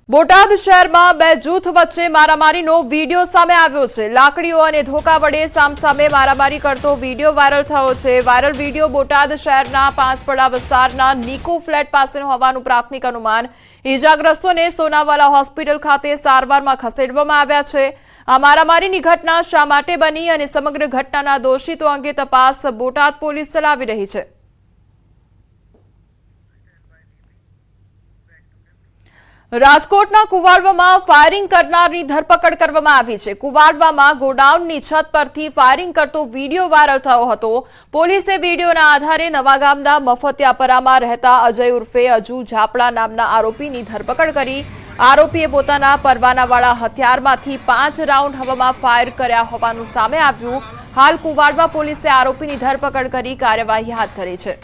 બોટાદ શહેરમાં બે જૂથ વચ્ચે મારામારીનો વિડીયો સામે આવ્યો છે। લાકડીઓ અને ધોકા વડે સામસામે મારામારી કરતો વિડીયો વાયરલ થયો છે। વાયરલ વિડીયો બોટાદ શહેરના પાંચપડા વિસ્તારના નિકો ફ્લેટ પાસેનો હોવાનું પ્રાથમિક અનુમાન। ઈજાગ્રસ્તોને સોનાવાલા હોસ્પિટલ ખાતે સારવારમાં ખસેડવામાં આવ્યા છે। આ મારામારીની ઘટના શા માટે બની અને સમગ્ર ઘટનાના દોષિતો અંગે તપાસ બોટાદ પોલીસ ચલાવી રહી છે। રાજકોટના કુવાડવામાં ફાયરિંગ કરનારની ધરપકડ કરવામાં આવી છે। કુવાડવામાં ગોડાઉનની છત પરથી ફાયરિંગ કરતો વિડીયો વાયરલ થયો હતો। પોલીસે વિડીયોના આધારે નવાગામના મફતિયાપરામાં રહેતા અજય ઉર્ફે અજુ ઝાપડા નામના આરોપીની ધરપકડ કરી। આરોપીએ પોતાના પરવાનાવાળા હથિયારમાંથી 5 રાઉન્ડ હવામાં ફાયર કર્યા હોવાનું સામે આવ્યું। હાલ કુવાડવા પોલીસે આરોપીની ધરપકડ કરી કાર્યવાહી હાથ ધરી છે।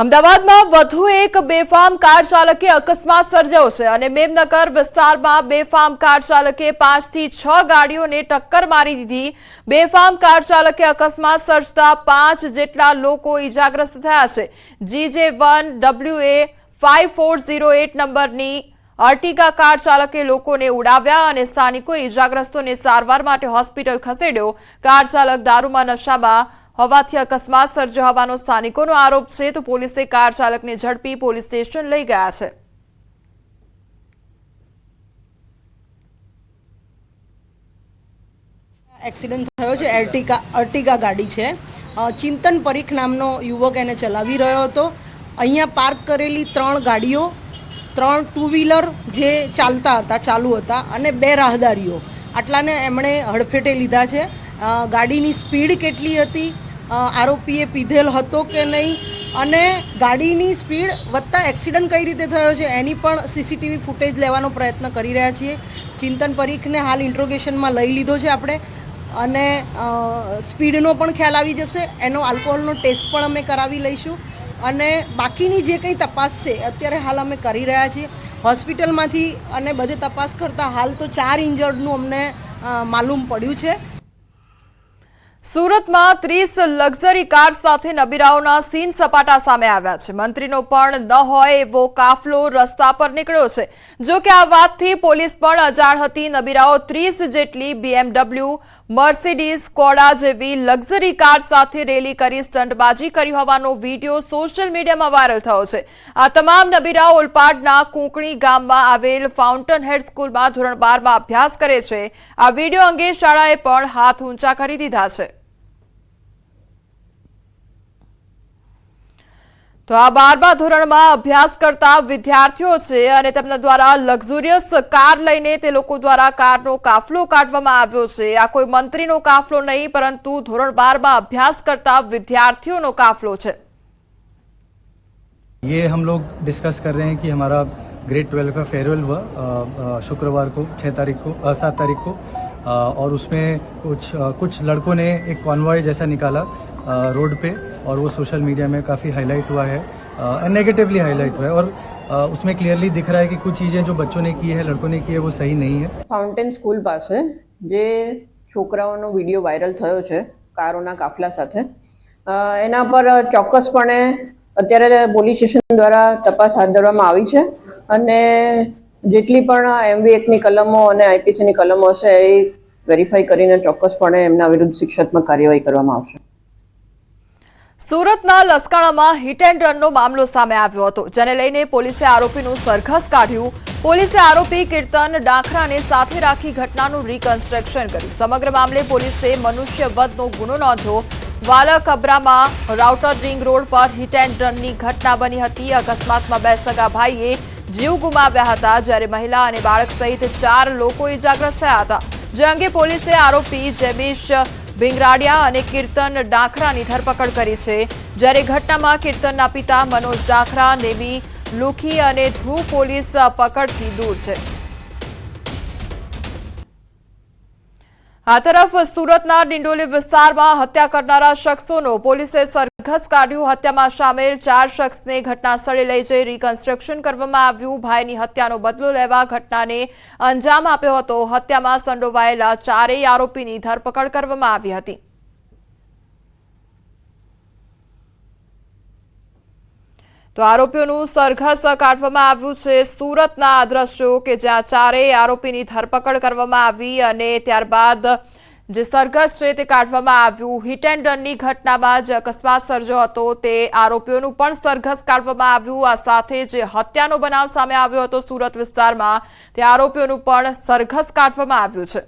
અમદાવાદમાં વધુ એક બેફામ કાર ચાલકે અકસ્માત સર્જ્યો છે અને મેમનગર વિસ્તારમાં બેફામ કાર ચાલકે 5 થી 6 ગાડીઓને ટક્કર મારી દીધી। બેફામ કાર ચાલકે અકસ્માત સર્જતા 5 જેટલા લોકો ઈજાગ્રસ્ત થયા છે। GJ1 WA 5408 નંબરની અર્ટિગા કાર ચાલકે લોકોને ઉડાવ્યા અને સ્થાનિકોએ ઈજાગ્રસ્તોને સારવાર માટે હોસ્પિટલ ખસેડ્યો। કાર ચાલક દારૂમાં નશામાં હોવાથી અકસ્માત સર્જ્યો હોવાનો સ્થાનિકોનો આરોપ છે, તો પોલીસે કાર ચાલકને ઝડપી પોલીસ સ્ટેશન લઈ ગયા છે। એક્સિડન્ટ થયો છે। અર્ટિગા ગાડી છે। ચિંતન પરીખ નામનો યુવક એને ચલાવી રહ્યો હતો। અહીંયા પાર્ક કરેલી 3 ગાડીઓ, 3 ટુ વ્હીલર જે ચાલુ હતા અને 2 રાહદારીઓ, આટલાને એમણે હડફેટે લીધા છે। ગાડીની સ્પીડ કેટલી હતી, આરોપીએ પીધેલ હતો કે નહીં, અને ગાડીની સ્પીડ વધતા એક્સિડન્ટ કઈ રીતે થયો છે એની પણ સીસીટીવી ફૂટેજ લેવાનો પ્રયત્ન કરી રહ્યા છીએ। ચિંતન પરીખને હાલ ઇન્ટ્રોગેશનમાં લઈ લીધો છે આપણે, અને સ્પીડનો પણ ખ્યાલ આવી જશે। એનો આલ્કોહોલનો ટેસ્ટ પણ અમે કરાવી લઈશું, અને બાકીની જે કંઈ તપાસ છે અત્યારે હાલ અમે કરી રહ્યા છીએ હોસ્પિટલમાંથી, અને બધે તપાસ કરતાં હાલ તો 4 ઇન્જર્ડનું અમને માલુમ પડ્યું છે। સુરતમાં 30 લક્ઝરી કાર સાથે નબીરાઓના સીન સપાટા સામે આવ્યા છે। મંત્રીનો પણ ન હોય એવો કાફલો રસ્તા પર નીકળ્યો છે। જો કે આ વાતથી પોલીસ પણ અજાણ હતી। નબીરાઓ 30 જેટલી BMW, મર્સિડીઝ, સ્કોડા જેવી લક્ઝરી કાર સાથે રેલી કરી સ્ટંટબાજી કરી હોવાનો વિડીયો સોશિયલ મીડિયામાં વાયરલ થયો છે। આ તમામ નબીરાઓ ઓલપાડના કુંકણી ગામમાં આવેલ ફાઉન્ટન હેડ સ્કૂલમાં ધોરણ 12માં અભ્યાસ કરે છે। આ વિડીયો અંગે શાળાએ પણ હાથ ઊંચા કરી દીધા છે। તો આ 12મા ધોરણમાં અભ્યાસ કરતા વિદ્યાર્થીઓ છે અને તેમના દ્વારા લક્ઝુરિયસ કાર લઈને તે લોકો દ્વારા કારનો કાફલો કાઢવામાં આવ્યો છે। આ કોઈ મંત્રીનો કાફલો નહીં, પરંતુ ધોરણ 12માં અભ્યાસ કરતા વિદ્યાર્થીઓનો કાફલો છે। ये हम लोग डिस्कस कर रहे हैं कि हमारा ग्रेड 12 का फेयरवेल हुआ शुक्रवार को 7 तारीख को, और उसमें कुछ लड़कों ने एक कॉन्वॉय जैसा निकाला रोड पे, और वो सोशल मीडिया में काफ़ी हाईलाइट हुआ है, नेगेटिवली हाईलाइट हुआ है, और उसमें क्लियरली दिख रहा है कि कुछ चीज़ें जो बच्चों ने की है, लड़कों ने की है, वो सही नहीं है। ફાઉન્ટેન સ્કૂલ પાસે જે છોકરાઓનો વિડીયો વાયરલ થયો છે કારોના કાફલા સાથે, એના પર ચોક્કસપણે અત્યારે પોલીસ સ્ટેશન દ્વારા તપાસ હાથ ધરવામાં આવી છે, અને જેટલી પણ MV એક્ટની કલમો અને IPCની કલમો હશે એ વેરીફાઈ કરીને ચોક્કસપણે એમના વિરુદ્ધ શિક્ષાત્મક કાર્યવાહી કરવામાં આવશે। સુરતના લસકાણામાં હિટ એન્ડ રનનો મામલો સામે આવ્યો હતો, જેને લઈને પોલીસે આરોપીનું સરઘસ કાઢ્યું। પોલીસે આરોપી કીર્તન ડાખરાને સાથે રાખી ઘટનાનું રિકન્સ્ટ્રક્શન કર્યું। સમગ્ર મામલે પોલીસે મનુષ્યવધનો ગુનો નોંધ્યો। વાલકબરામાં રાઉટર રિંગ રોડ પર હિટ એન્ડ રનની ઘટના બની હતી। અકસ્માતમાં 2 સગા ભાઈએ જીવ ગુમાવ્યા હતા, જ્યારે મહિલા અને બાળક સહિત 4 લોકો ઇજાગ્રસ્ત થયા હતા, જે અંગે પોલીસે આરોપી જેબીશ ભીંગરાડિયા અને કીર્તન ડાખરાની ધરપકડ કરી છે। જ્યારે ઘટનામાં કીર્તનના પિતા મનોજ ડાખરા, નેમી લુખી અને ધ્રુવ પોલીસ પકડથી દૂર છે। આ તરફ સુરતના ડિંડોલી વિસ્તારમાં હત્યા કરનારા શખ્સોનો પોલીસે સરઘસ કાઢ્યું। હત્યામાં સામેલ 4 શખ્સને ઘટના સ્થળે લઈ જઈ રિકન્સ્ટ્રક્શન કરવામાં આવ્યું। ભાઈની હત્યાનો બદલો લેવા ઘટનાને અંજામ આપ્યો હતો। હત્યામાં સંડોવાયેલા 4 આરોપીની ધરપકડ કરવામાં આવી હતી। તો આરોપીઓનું સરઘસ કાઢવામાં આવ્યું છે. સુરતના આ દ્રશ્યો કે જ્યાં ચારેય આરોપીની ધરપકડ કરવામાં આવી અને ત્યારબાદ જે સરઘસ છે તે કાઢવામાં આવ્યું. હિટ એન્ડ રનની ઘટનામાં જે અકસ્માત સર્જ્યો હતો તે આરોપીઓનું પણ સરઘસ કાઢવામાં આવ્યું. આ સાથે જે હત્યાનો બનાવ સામે આવ્યો હતો સુરત વિસ્તારમાં તે આરોપીઓનું પણ સરઘસ કાઢવામાં આવ્યું છે.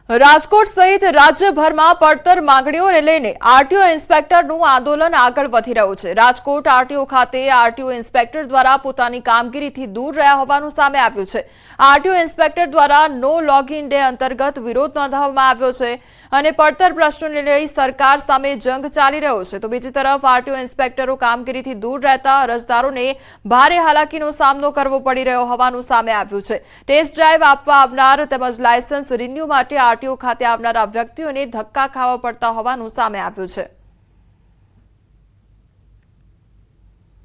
રાજકોટ સહિત રાજ્યભરમાં પડતર માંગણીઓને લઈને આરટીઓ ઇન્સ્પેક્ટરનું આંદોલન આગળ વધી રહ્યું છે. રાજકોટ આરટીઓ ખાતે આરટીઓ ઇન્સ્પેક્ટર દ્વારા પોતાની કામગીરીથી દૂર રહ્યા હોવાનું સામે આવ્યું છે. આરટીઓ ઇન્સ્પેક્ટર દ્વારા નો લોગિન ડે અંતર્ગત વિરોધ નોંધાવવામાં આવ્યો છે અને પડતર પ્રશ્નોને લઈ સરકાર સામે જંગ ચાલી રહ્યો છે. તો બીજી તરફ આરટીઓ ઇન્સ્પેક્ટરો કામગીરીથી દૂર રહેતા અરજદારોને ભારે હાલાકીનો સામનો કરવો પડી રહ્યો હોવાનું સામે આવ્યું છે. ટેસ્ટ ડ્રાઈવ આપવા આવનાર તેમજ લાયસન્સ રિન્યુ માટે આરટીઓ ખાતે આવનારા વ્યક્તિઓને ધક્કા ખાવા પડતા હોવાનું સામે આવ્યું છે.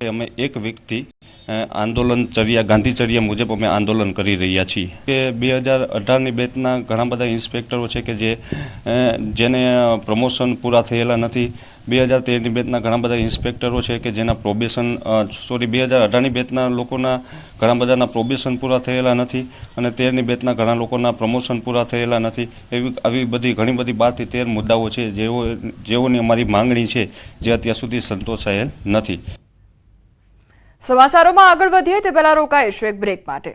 અમે એક વીકથી આંદોલનચર્યા ગાંધીચર્યા મુજબ અમે આંદોલન કરી રહ્યા છીએ કે 2018ની બેચના ઘણા બધા ઇન્સ્પેક્ટરો છે કે જેને પ્રમોશન પૂરા થયેલા નથી. 2013ની બેચના ઘણા બધા ઇન્સ્પેક્ટરો છે કે જેના 2018ની બેચના લોકોના ઘણા બધાના પ્રોબેશન પૂરા થયેલા નથી અને 13ની બેચના ઘણા લોકોના પ્રમોશન પૂરા થયેલા નથી. આવી બધી ઘણી બધી 12 થી 13 મુદ્દાઓ છે જેઓની અમારી માંગણી છે જે અત્યાર સુધી સંતોષાયેલ નથી. સમાચારોમાં આગળ વધીએ તે પહેલા રોકાઈશું એક બ્રેક માટે.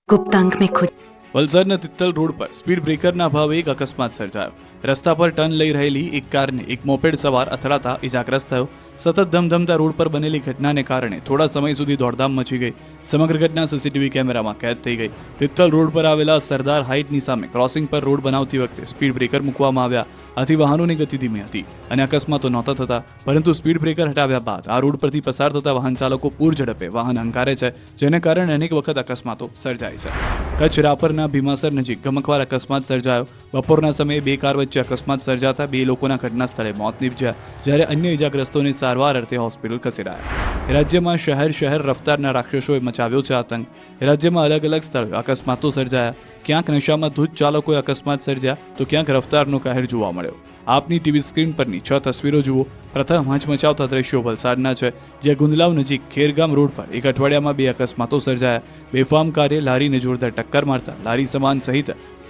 गुप्तांक में खुद વલસાડના તિથલ રોડ પર સ્પીડ બ્રેકરના અભાવે એક અકસ્માત સર્જાયો. રસ્તા પર ટર્ન લઈ રહેલી એક કારને એક મોપેડ સવાર અથડાતા ઇજાગ્રસ્ત થયો. સતત ધમધમતા રોડ પર બનેલી ઘટનાને કારણે થોડા સમય સુધી દોડધામ મચી ગઈ. સમગ્ર ઘટના સીસીટીવી કેમેરામાં કેદ થઈ ગઈ. તિથલ રોડ પર આવેલા સરદાર હાઇટની સામે ક્રોસિંગ પર રોડ બનાવતી વખતે સ્પીડ બ્રેકર મૂકવામાં આવ્યા. આથી વાહનોની ગતિ ધીમી હતી અને અકસ્માતો નહોતા થતા. પરંતુ સ્પીડ બ્રેકર હટાવ્યા બાદ આ રોડ પરથી પસાર થતા વાહન ચાલકો પૂર ઝડપે વાહન હંકારે છે, જેને કારણે અનેક વખત અકસ્માતો સર્જાય છે. કચ્છ રાપરના ભીમાસર નજીક ગમખ્વાર અકસ્માત સર્જાયો. બપોરના સમયે બે કાર વચ્ચે અકસ્માત સર્જાતા બે લોકોના ઘટના સ્થળે મોત નીપજ્યા, જ્યારે અન્ય ઇજાગ્રસ્તોને સારવાર અર્થે હોસ્પિટલ ખસેડાયા. રાજ્યમાં શહેર રફતારના રાક્ષસોએ મચાવ્યો છે આતંક. રાજ્યમાં અલગ અલગ સ્થળે અકસ્માતો સર્જાયા. ક્યાંક નશામાં ધૂત ચાલકોએ અકસ્માત સર્જ્યા તો ક્યાંક રફતારનો કહેર જોવા મળ્યો. આપની ટીવી સ્ક્રીન પરની 6 તસવીરો જુઓ. પ્રથમ હચમચાવતા દ્રશ્યો વલસાડના છે, જ્યાં ગુંદલાવ નજીક ખેરગામ રોડ પર એક અઠવાડિયામાં 2 અકસ્માતો સર્જાયા. બેફામ કારે લારીને જોરદાર ટક્કર મારતા લારી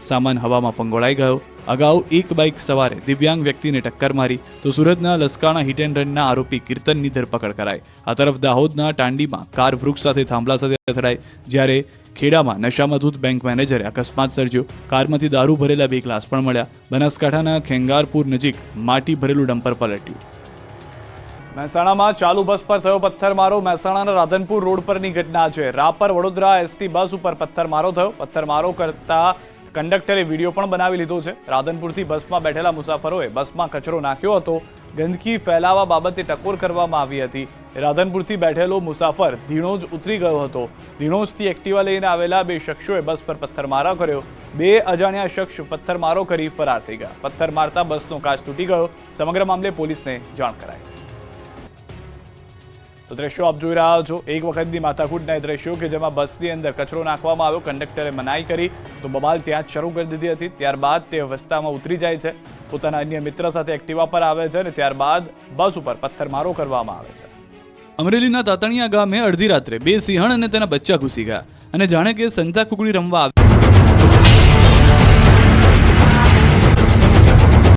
સામાન હવામાં ફંગોળાઈ ગયો. અગાઉ એક બાઇક સવારે દિવ્યાંગ વ્યક્તિને ટક્કર મારી તો સુરતના લસકાણા હિટ એન્ડ રનના આરોપી કીર્તનની ધરપકડ કરાઈ. આ તરફ દાહોદના ટાંડીમાં કાર વૃક્ષ સાથે થાંભલા સાથે અથડાઈ, જ્યારે ખેડામાં નશામાં ધૂત બેંક મેનેજરે અકસ્માત સર્જ્યો. કારમાંથી દારૂ ભરેલા 2 ગ્લાસ પણ મળ્યા. બનાસકાંઠાના ખેંગારપુર નજીક માટી ભરેલું ડમ્પર પલટ્યું. મહેસાણામાં ચાલુ બસ પર થયો પથ્થરમારો. મહેસાણાના રાધનપુર રોડ પરની ઘટના છે. રાપર વડોદરા એસટી બસ ઉપર પથ્થરમારો થયો. પથ્થરમારો કરતા કંડક્ટરે વિડીયો પણ બનાવી લીધો છે. રાધનપુરથી બસમાં બેઠેલા મુસાફરોએ બસમાં કચરો નાખ્યો હતો. ગંદકી ફેલાવા બાબતે ટકોર કરવામાં આવી હતી. રાધનપુરથી બેઠેલો મુસાફર ધીણોજ ઉતરી ગયો હતો. ધીણોજથી એક્ટિવા લઈને આવેલા 2 શખ્સોએ બસ પર પથ્થરમારો કર્યો. 2 અજાણ્યા શખ્સ પથ્થરમારો કરી ફરાર થઈ ગયા. પથ્થર મારતા બસનો કાચ તૂટી ગયો. સમગ્ર મામલે પોલીસને જાણ કરાઈ. તો દ્રશ્યો આપ જોઈ રહ્યા છો. એક વખતની માથાકૂટના દ્રશ્યો કે જેમાં બસની અંદર કચરો નાખવામાં આવ્યો. કંડક્ટરે મનાઈ કરી તો બબાલ ત્યાં જ શરૂ કરી દીધી હતી. ત્યારબાદ તે અવસ્થામાં ઉતરી જાય છે. પોતાના અન્ય મિત્ર સાથે એક્ટિવા પર આવે છે અને ત્યારબાદ બસ ઉપર પથ્થરમારો કરવામાં આવે છે. અમરેલીના તાતણિયા ગામે અડધી રાત્રે 2 સિંહણ અને તેના બચ્ચા ઘૂસી ગયા અને જાણે કે સંતા કુકડી રમવા